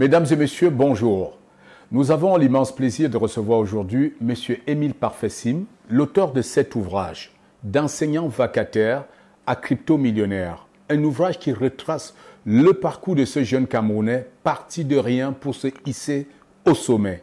Mesdames et messieurs, bonjour. Nous avons l'immense plaisir de recevoir aujourd'hui M. Émile Parfait-Sim, l'auteur de cet ouvrage, d'enseignant vacataire à crypto-millionnaire. Un ouvrage qui retrace le parcours de ce jeune Camerounais parti de rien pour se hisser au sommet.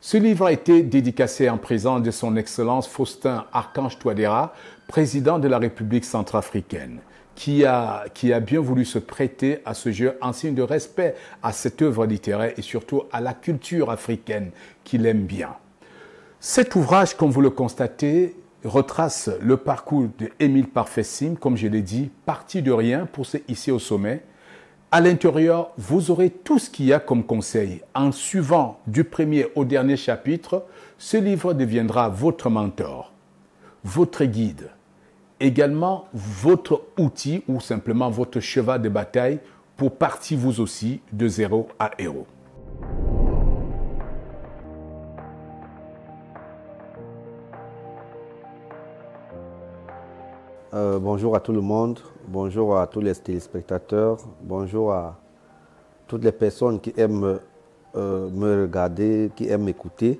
Ce livre a été dédicacé en présence de son Excellence Faustin Archange Touadéra, président de la République centrafricaine, qui a bien voulu se prêter à ce jeu en signe de respect à cette œuvre littéraire et surtout à la culture africaine qu'il aime bien. Cet ouvrage, comme vous le constatez, retrace le parcours d'Émile Parfait-Sim, comme je l'ai dit, parti de rien pour se hisser au sommet. À l'intérieur, vous aurez tout ce qu'il y a comme conseil. En suivant du premier au dernier chapitre, ce livre deviendra votre mentor, votre guide, également votre outil ou simplement votre cheval de bataille pour partir vous aussi de zéro à héros. Bonjour à tout le monde, bonjour à tous les téléspectateurs, bonjour à toutes les personnes qui aiment me regarder, qui aiment m'écouter.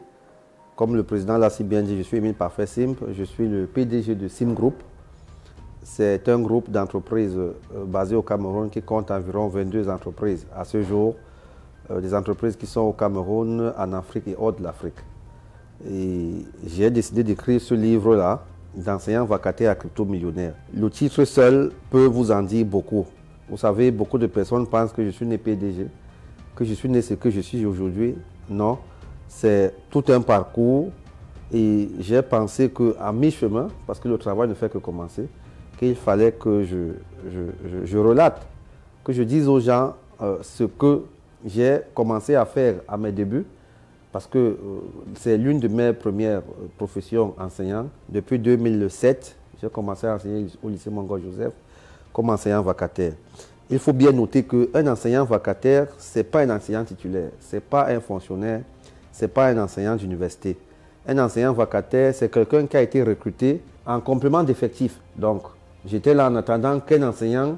Comme le président l'a si bien dit, je suis Émile Parfait-Sim, je suis le PDG de Sim Group. C'est un groupe d'entreprises basé au Cameroun qui compte environ 22 entreprises à ce jour, des entreprises qui sont au Cameroun, en Afrique et hors de l'Afrique. Et j'ai décidé d'écrire ce livre-là, d'enseignant vacataire à crypto-millionnaire. Le titre seul peut vous en dire beaucoup. Vous savez, beaucoup de personnes pensent que je suis né PDG, que je suis né ce que je suis aujourd'hui. Non, c'est tout un parcours et j'ai pensé qu'à mi-chemin, parce que le travail ne fait que commencer, qu'il fallait que je relate, que je dise aux gens ce que j'ai commencé à faire à mes débuts, parce que c'est l'une de mes premières professions enseignantes. Depuis 2007, j'ai commencé à enseigner au lycée Mongo Joseph comme enseignant vacataire. Il faut bien noter qu'un enseignant vacataire, ce n'est pas un enseignant titulaire, ce n'est pas un fonctionnaire, ce n'est pas un enseignant d'université. Un enseignant vacataire, c'est quelqu'un qui a été recruté en complément d'effectifs. Donc, j'étais là en attendant qu'un enseignant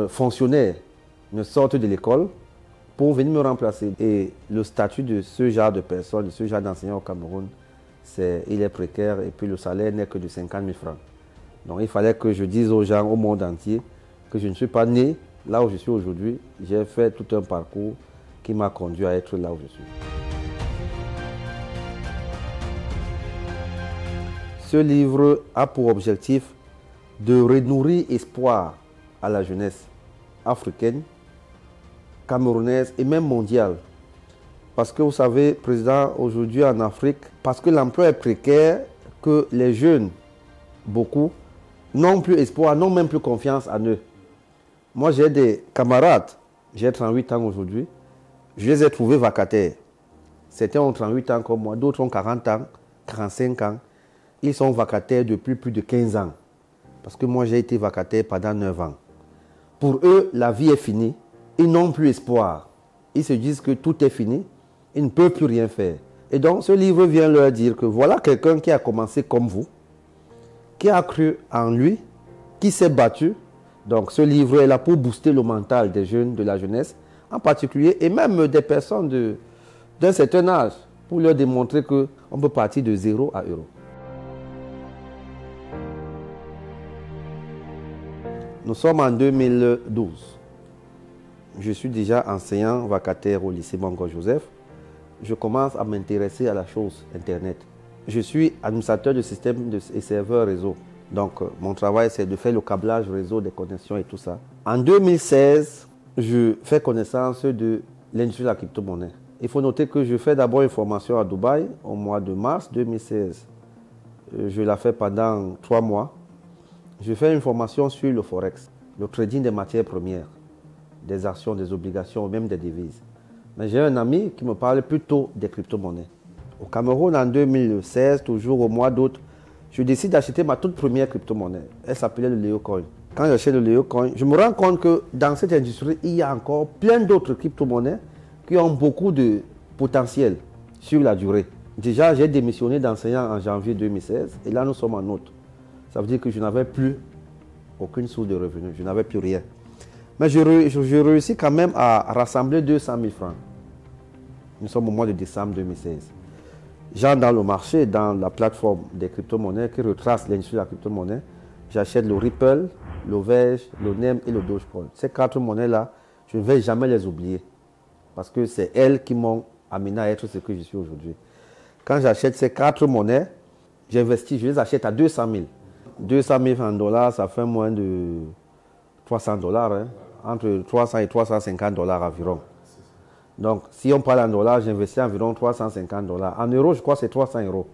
fonctionnaire ne sorte de l'école pour venir me remplacer. Et le statut de ce genre de personne, de ce genre d'enseignant au Cameroun, il est précaire et puis le salaire n'est que de 50 000 francs. Donc il fallait que je dise aux gens au monde entier que je ne suis pas né là où je suis aujourd'hui. J'ai fait tout un parcours qui m'a conduit à être là où je suis. Ce livre a pour objectif de renourrir espoir à la jeunesse africaine, camerounaise et même mondiale. Parce que vous savez, président, aujourd'hui en Afrique, parce que l'emploi est précaire, que les jeunes, beaucoup, n'ont plus espoir, n'ont même plus confiance en eux. Moi, j'ai des camarades, j'ai 38 ans aujourd'hui, je les ai trouvés vacataires. Certains ont 38 ans comme moi, d'autres ont 40 ans, 45 ans. Ils sont vacataires depuis plus de 15 ans. Parce que moi, j'ai été vacataire pendant 9 ans. Pour eux, la vie est finie. Ils n'ont plus espoir. Ils se disent que tout est fini. Ils ne peuvent plus rien faire. Et donc, ce livre vient leur dire que voilà quelqu'un qui a commencé comme vous, qui a cru en lui, qui s'est battu. Donc, ce livre est là pour booster le mental des jeunes, de la jeunesse, en particulier, et même des personnes d'un certain âge, pour leur démontrer qu'on peut partir de zéro à héros. Nous sommes en 2012. Je suis déjà enseignant vacataire au lycée Mongo Joseph. Je commence à m'intéresser à la chose Internet. Je suis administrateur de système et serveur réseau. Donc, mon travail, c'est de faire le câblage réseau, des connexions et tout ça. En 2016, je fais connaissance de l'industrie de la crypto-monnaie. Il faut noter que je fais d'abord une formation à Dubaï au mois de mars 2016. Je la fais pendant 3 mois. Je fais une formation sur le Forex, le trading des matières premières, des actions, des obligations, même des devises. Mais j'ai un ami qui me parle plutôt des crypto-monnaies. Au Cameroun, en 2016, toujours au mois d'août, je décide d'acheter ma toute première crypto-monnaie. Elle s'appelait le Leocoin. Quand j'achète le Leocoin, je me rends compte que dans cette industrie, il y a encore plein d'autres crypto-monnaies qui ont beaucoup de potentiel sur la durée. Déjà, j'ai démissionné d'enseignant en janvier 2016 et là, nous sommes en août. Ça veut dire que je n'avais plus aucune source de revenus, je n'avais plus rien. Mais je réussis quand même à rassembler 200 000 francs. Nous sommes au mois de décembre 2016. J'entre dans le marché, dans la plateforme des crypto-monnaies qui retrace l'industrie de la crypto-monnaie. J'achète le Ripple, le Verge, le NEM et le Dogecoin. Ces 4 monnaies-là, je ne vais jamais les oublier. Parce que c'est elles qui m'ont amené à être ce que je suis aujourd'hui. Quand j'achète ces 4 monnaies, j'investis, je les achète à 200 000. 200 000 en dollars, ça fait moins de 300 dollars. Hein? Entre 300 et 350 dollars environ. Donc, si on parle en dollars, j'investis environ 350 dollars. En euros, je crois que c'est 300 euros.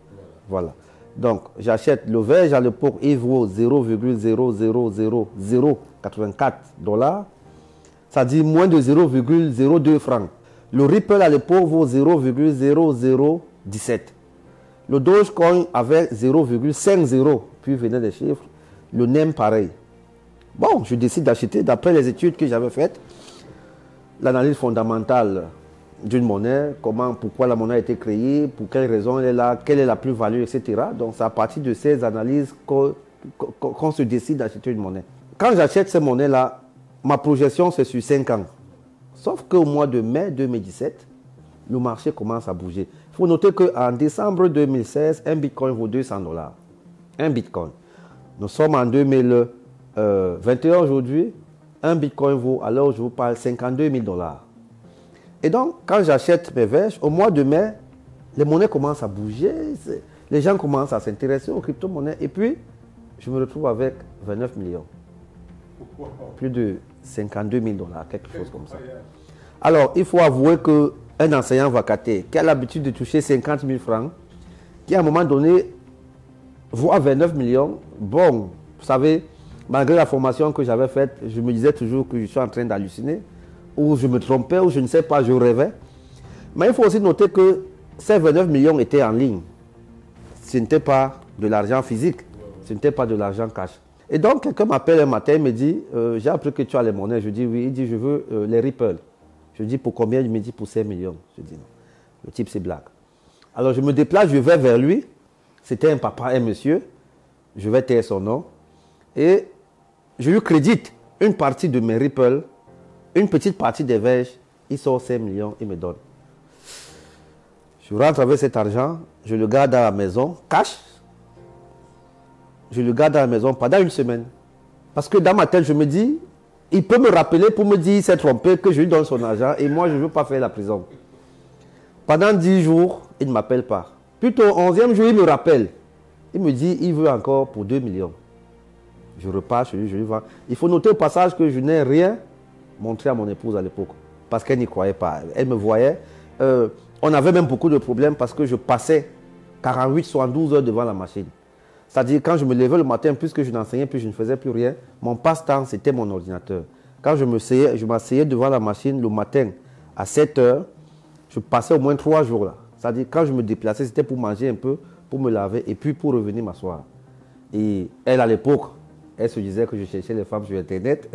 Voilà. Donc, j'achète le Verge à l'époque, il vaut 0,000084 dollars. Ça dit moins de 0,02 francs. Le Ripple à l'époque vaut 0,0017. Le Dogecoin avait 0,50, puis venaient des chiffres. Le NEM pareil. Bon, je décide d'acheter, d'après les études que j'avais faites, l'analyse fondamentale d'une monnaie, pourquoi la monnaie a été créée, pour quelles raisons elle est là, quelle est la plus-value, etc. Donc c'est à partir de ces analyses qu'on se décide d'acheter une monnaie. Quand j'achète ces monnaies-là, ma projection c'est sur 5 ans. Sauf qu'au mois de mai 2017, le marché commence à bouger. Il faut noter qu'en décembre 2016, un bitcoin vaut 200 dollars. Un bitcoin. Nous sommes en 2021 aujourd'hui. Un bitcoin vaut, alors je vous parle, 52 000 dollars. Et donc, quand j'achète mes verges, au mois de mai, les monnaies commencent à bouger. Les gens commencent à s'intéresser aux crypto-monnaies. Et puis, je me retrouve avec 29 millions. Plus de 52 000 dollars, quelque chose comme ça. Alors, il faut avouer qu'un enseignant vacataire qui a l'habitude de toucher 50 000 francs, qui à un moment donné voit 29 millions, bon, vous savez, malgré la formation que j'avais faite, je me disais toujours que je suis en train d'halluciner, ou je me trompais, ou je ne sais pas, je rêvais. Mais il faut aussi noter que ces 29 millions étaient en ligne. Ce n'était pas de l'argent physique, ce n'était pas de l'argent cash. Et donc, quelqu'un m'appelle un matin, il me dit, j'ai appris que tu as les monnaies. Je dis oui, il dit, je veux les Ripple. Je dis, pour combien? Il me dit, pour 5 millions. Je dis non. Le type, c'est blague. Alors, je me déplace, je vais vers lui. C'était un papa, un monsieur. Je vais taire son nom. Et je lui crédite une partie de mes Ripple, une petite partie des Verges. Il sort 5 millions, il me donne. Je rentre avec cet argent, je le garde à la maison, cash. Je le garde à la maison pendant une semaine. Parce que dans ma tête, je me dis, il peut me rappeler pour me dire qu'il s'est trompé, que je lui donne son argent et moi, je ne veux pas faire la prison. Pendant 10 jours, il ne m'appelle pas. Plutôt, au 11e jour, il me rappelle. Il me dit, il veut encore pour 2 millions. Je repars chez lui, je lui vends. Il faut noter au passage que je n'ai rien montré à mon épouse à l'époque. Parce qu'elle n'y croyait pas. Elle me voyait. On avait même beaucoup de problèmes parce que je passais 48, 72 heures devant la machine. C'est-à-dire, quand je me levais le matin, puisque je n'enseignais plus, je ne faisais plus rien, mon passe-temps, c'était mon ordinateur. Quand je m'asseyais devant la machine le matin à 7 heures, je passais au moins 3 jours là. C'est-à-dire, quand je me déplaçais, c'était pour manger un peu, pour me laver et puis pour revenir m'asseoir. Et elle, à l'époque, elle se disait que je cherchais les femmes sur Internet.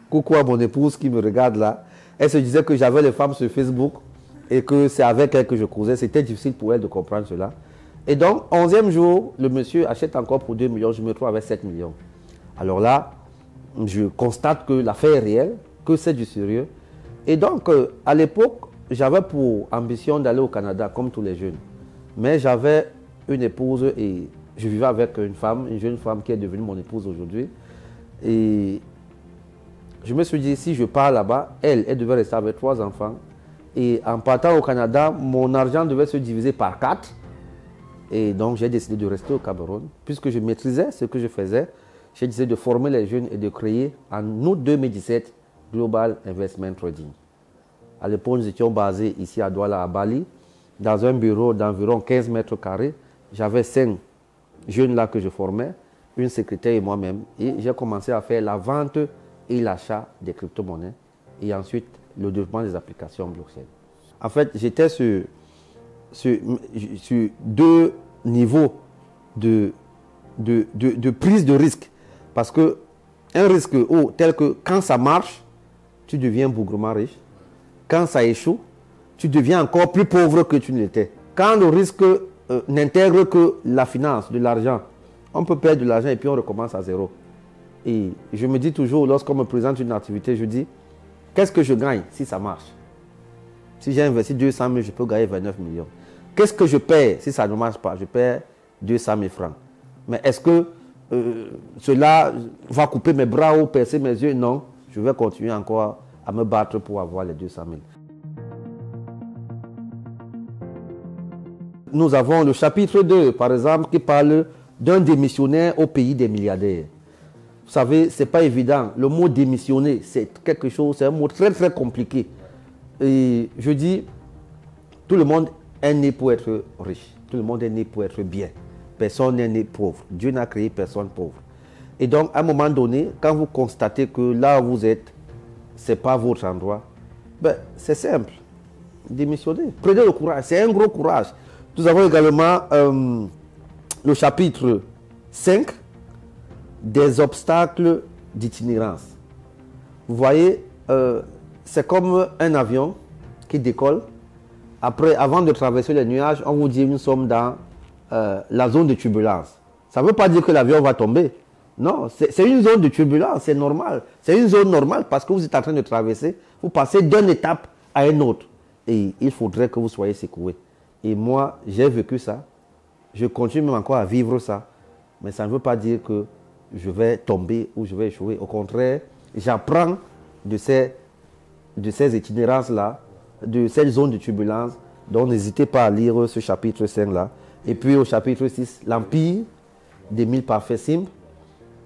Coucou à mon épouse qui me regarde là. Elle se disait que j'avais les femmes sur Facebook et que c'est avec elle que je causais. C'était difficile pour elle de comprendre cela. Et donc, 11e jour, le monsieur achète encore pour 2 millions. Je me trouve avec 7 millions. Alors là, je constate que l'affaire est réelle, que c'est du sérieux. Et donc, à l'époque, j'avais pour ambition d'aller au Canada, comme tous les jeunes. Mais j'avais une épouse et je vivais avec une jeune femme qui est devenue mon épouse aujourd'hui. Et je me suis dit, si je pars là-bas, elle devait rester avec 3 enfants. Et en partant au Canada, mon argent devait se diviser par 4. Et donc, j'ai décidé de rester au Cameroun. Puisque je maîtrisais ce que je faisais, j'ai décidé de former les jeunes et de créer en août 2017 Global Investment Trading. À l'époque, nous étions basés ici à Douala, à Bali, dans un bureau d'environ 15 mètres carrés. J'avais 5 jeunes là que je formais, une secrétaire et moi-même. Et j'ai commencé à faire la vente et l'achat des crypto-monnaies. Et ensuite, le développement des applications blockchain. En fait, j'étais sur 2 niveaux de prise de risque. Parce que un risque haut, tel que quand ça marche, tu deviens bougrement riche. Quand ça échoue, tu deviens encore plus pauvre que tu ne l'étais. Quand le risque n'intègre que la finance, de l'argent, on peut perdre de l'argent et puis on recommence à zéro. Et je me dis toujours, lorsqu'on me présente une activité, je dis, qu'est-ce que je gagne si ça marche? Si j'ai investi 200 000, je peux gagner 29 millions. Qu'est-ce que je paie si ça ne marche pas? Je paie 200 000 francs. Mais est-ce que cela va couper mes bras ou percer mes yeux? Non, je vais continuer encore à me battre pour avoir les 200 000. Nous avons le chapitre 2, par exemple, qui parle d'un démissionnaire au pays des milliardaires. Vous savez, ce n'est pas évident. Le mot démissionner, c'est quelque chose, c'est un mot très très compliqué. Et je dis, tout le monde est né pour être riche. Tout le monde est né pour être bien. Personne n'est né pauvre. Dieu n'a créé personne pauvre. Et donc, à un moment donné, quand vous constatez que là où vous êtes, ce n'est pas votre endroit, ben, c'est simple. Démissionner. Prenez le courage. C'est un gros courage. Nous avons également le chapitre 5 des obstacles d'itinérance. Vous voyez, c'est comme un avion qui décolle. Après, avant de traverser les nuages, on vous dit nous sommes dans la zone de turbulence. Ça ne veut pas dire que l'avion va tomber. Non, c'est une zone de turbulence, c'est normal. C'est une zone normale parce que vous êtes en train de traverser. Vous passez d'une étape à une autre. Et il faudrait que vous soyez secoué. Et moi, j'ai vécu ça. Je continue même encore à vivre ça. Mais ça ne veut pas dire que je vais tomber ou je vais échouer. Au contraire, j'apprends de ces itinérances-là, de cette zone de turbulence. Donc, n'hésitez pas à lire ce chapitre 5-là. Et puis, au chapitre 6, l'Empire d'Émile Parfait-Simple.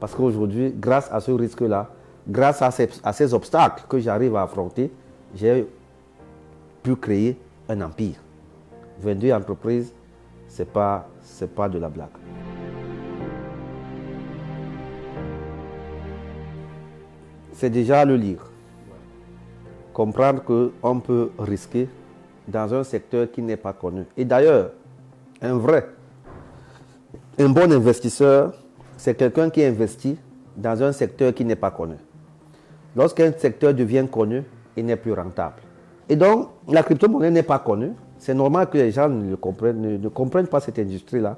Parce qu'aujourd'hui, grâce à ce risque-là, grâce à ces obstacles que j'arrive à affronter, j'ai pu créer un empire. 22 entreprises, ce n'est pas de la blague. C'est déjà le lire. Comprendre qu'on peut risquer dans un secteur qui n'est pas connu. Et d'ailleurs, un bon investisseur, c'est quelqu'un qui investit dans un secteur qui n'est pas connu. Lorsqu'un secteur devient connu, il n'est plus rentable. Et donc, la crypto-monnaie n'est pas connue. C'est normal que les gens ne comprennent pas cette industrie-là.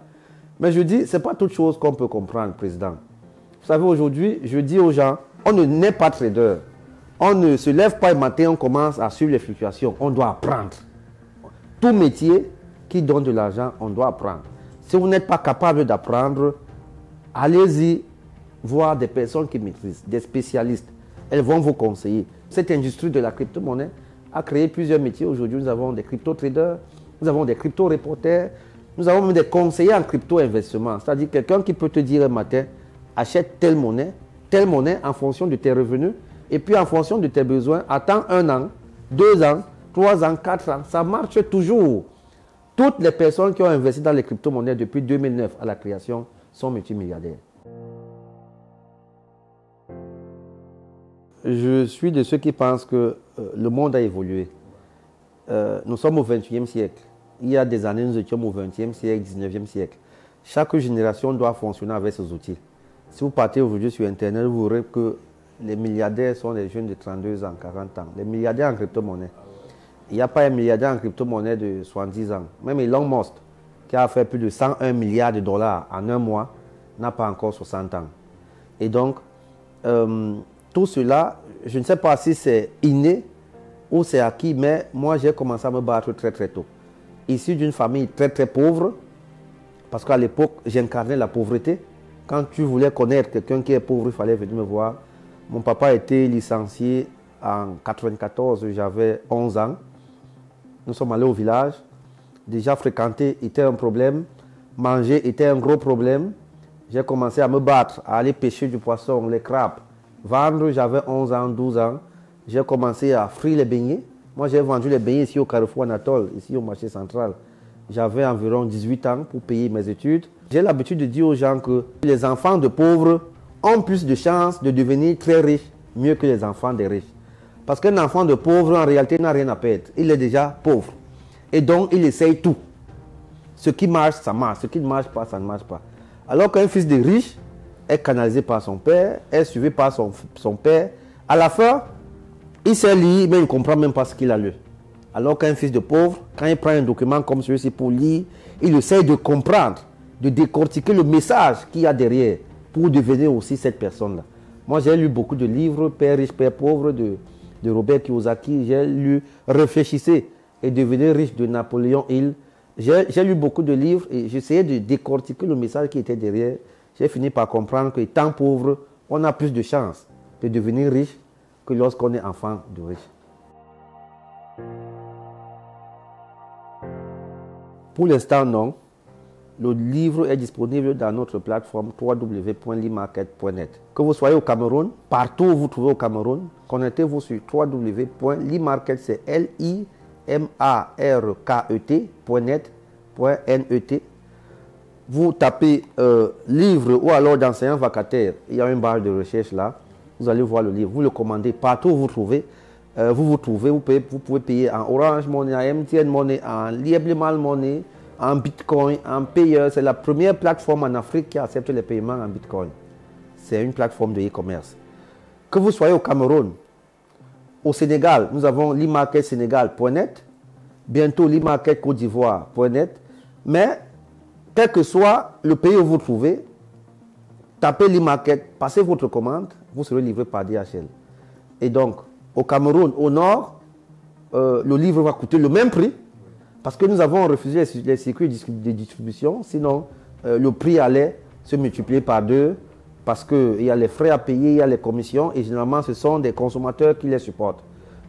Mais je dis, ce n'est pas toute chose qu'on peut comprendre, Président. Vous savez, aujourd'hui, je dis aux gens, on ne naît pas trader. On ne se lève pas le matin, on commence à suivre les fluctuations. On doit apprendre. Tout métier qui donne de l'argent, on doit apprendre. Si vous n'êtes pas capable d'apprendre, allez-y voir des personnes qui maîtrisent, des spécialistes. Elles vont vous conseiller. Cette industrie de la crypto-monnaie a créé plusieurs métiers. Aujourd'hui, nous avons des crypto-traders, nous avons des crypto-reporters, nous avons même des conseillers en crypto-investissement. C'est-à-dire quelqu'un qui peut te dire un matin, achète telle monnaie en fonction de tes revenus, et puis en fonction de tes besoins, attends 1 an, 2 ans, 3 ans, 4 ans. Ça marche toujours. Toutes les personnes qui ont investi dans les crypto-monnaies depuis 2009 à la création sont multimilliardaires. Je suis de ceux qui pensent que le monde a évolué. Nous sommes au XXIe siècle. Il y a des années, nous étions au XXe siècle, XIXe siècle. Chaque génération doit fonctionner avec ses outils. Si vous partez aujourd'hui sur Internet, vous verrez que les milliardaires sont des jeunes de 32 ans, 40 ans. Les milliardaires en crypto-monnaie. Il n'y a pas un milliardaire en crypto-monnaie de 70 ans. Même Elon Musk, qui a fait plus de 101 milliards de dollars en un mois, n'a pas encore 60 ans. Et donc, tout cela, je ne sais pas si c'est inné ou c'est acquis, mais moi j'ai commencé à me battre très très tôt. Issu d'une famille très très pauvre, parce qu'à l'époque j'incarnais la pauvreté. Quand tu voulais connaître quelqu'un qui est pauvre, il fallait venir me voir. Mon papa était licencié en 1994, j'avais 11 ans. Nous sommes allés au village. Déjà fréquenter était un problème, manger était un gros problème. J'ai commencé à me battre, à aller pêcher du poisson, les crabes. Vendre, j'avais 11 ans, 12 ans. J'ai commencé à frire les beignets. Moi, j'ai vendu les beignets ici au Carrefour Anatole, ici au marché central. J'avais environ 18 ans pour payer mes études. J'ai l'habitude de dire aux gens que les enfants de pauvres ont plus de chances de devenir très riches, mieux que les enfants des riches. Parce qu'un enfant de pauvre, en réalité, n'a rien à perdre. Il est déjà pauvre. Et donc, il essaye tout. Ce qui marche, ça marche. Ce qui ne marche pas, ça ne marche pas. Alors qu'un fils de riche est canalisé par son père, est suivi par son père. À la fin, il sait lire, mais il ne comprend même pas ce qu'il a lu. Alors qu'un fils de pauvre, quand il prend un document comme celui-ci pour lire, il essaie de comprendre, de décortiquer le message qu'il y a derrière pour devenir aussi cette personne-là. Moi, j'ai lu beaucoup de livres, Père riche, Père pauvre, de Robert Kiyosaki. J'ai lu Réfléchissez et devenez riche de Napoléon Hill. J'ai lu beaucoup de livres et j'essayais de décortiquer le message qui était derrière. J'ai fini par comprendre que, étant pauvre, on a plus de chances de devenir riche que lorsqu'on est enfant de riche. Pour l'instant, non. Le livre est disponible dans notre plateforme www.limarket.net. Que vous soyez au Cameroun, partout où vous trouvez au Cameroun, connectez-vous sur www.limarket, c'est limarket.net. Vous tapez livre ou alors d'enseignants vacataires. Il y a une barre de recherche là. Vous allez voir le livre. Vous le commandez partout où vous trouvez. Vous pouvez payer en Orange Money, en MTN Money, en Lieblemal Money, en Bitcoin, en payeur. C'est la première plateforme en Afrique qui accepte les paiements en Bitcoin. C'est une plateforme de e-commerce. Que vous soyez au Cameroun, au Sénégal, nous avons limarketsénégal.net, bientôt limarketcôte-d'ivoire.net. Mais, quel que soit le pays où vous trouvez, tapez l'e-market, passez votre commande, vous serez livré par DHL. Et donc, au Cameroun, au nord, le livre va coûter le même prix parce que nous avons refusé les circuits de distribution. Sinon, le prix allait se multiplier par 2 parce qu'il y a les frais à payer, il y a les commissions et généralement, ce sont des consommateurs qui les supportent.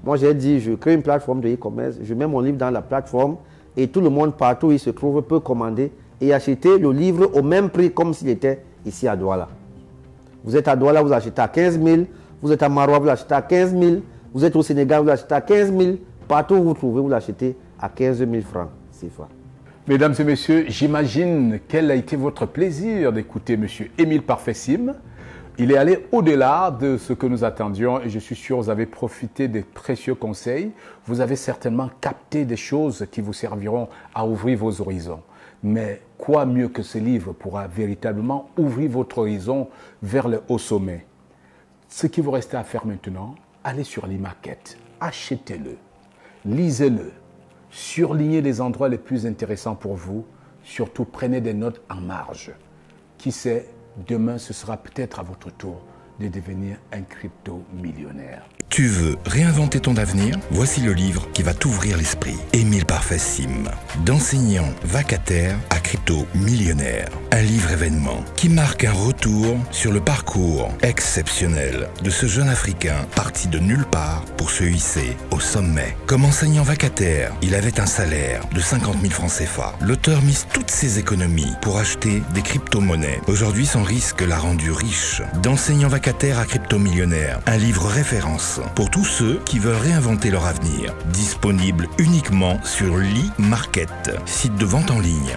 Moi, j'ai dit, je crée une plateforme de e-commerce, je mets mon livre dans la plateforme et tout le monde, partout où il se trouve, peut commander et acheter le livre au même prix comme s'il était ici à Douala. Vous êtes à Douala, vous achetez à 15 000. Vous êtes à Maroua, vous l'achetez à 15 000. Vous êtes au Sénégal, vous l'achetez à 15 000. Partout où vous trouvez, vous l'achetez à 15 000 francs. CFA. Mesdames et messieurs, j'imagine quel a été votre plaisir d'écouter M. Émile Parfait-Sim. Il est allé au-delà de ce que nous attendions et je suis sûr que vous avez profité des précieux conseils. Vous avez certainement capté des choses qui vous serviront à ouvrir vos horizons. Mais quoi mieux que ce livre pourra véritablement ouvrir votre horizon vers le haut sommet? Ce qui vous reste à faire maintenant, allez sur l'e-market, achetez-le, lisez-le, surlignez les endroits les plus intéressants pour vous, surtout prenez des notes en marge. Qui sait, demain ce sera peut-être à votre tour de devenir un crypto-millionnaire. Tu veux réinventer ton avenir? Voici le livre qui va t'ouvrir l'esprit. Émile Parfait-Sim, d'enseignant vacataire à crypto-millionnaire. Un livre événement qui marque un retour sur le parcours exceptionnel de ce jeune Africain parti de nulle part pour se hisser au sommet. Comme enseignant vacataire, il avait un salaire de 50 000 francs CFA. L'auteur mise toutes ses économies pour acheter des crypto-monnaies. Aujourd'hui, son risque l'a rendu riche. D'enseignant vacataire à crypto-millionnaire, un livre référence pour tous ceux qui veulent réinventer leur avenir. Disponible uniquement sur l'e-market, site de vente en ligne.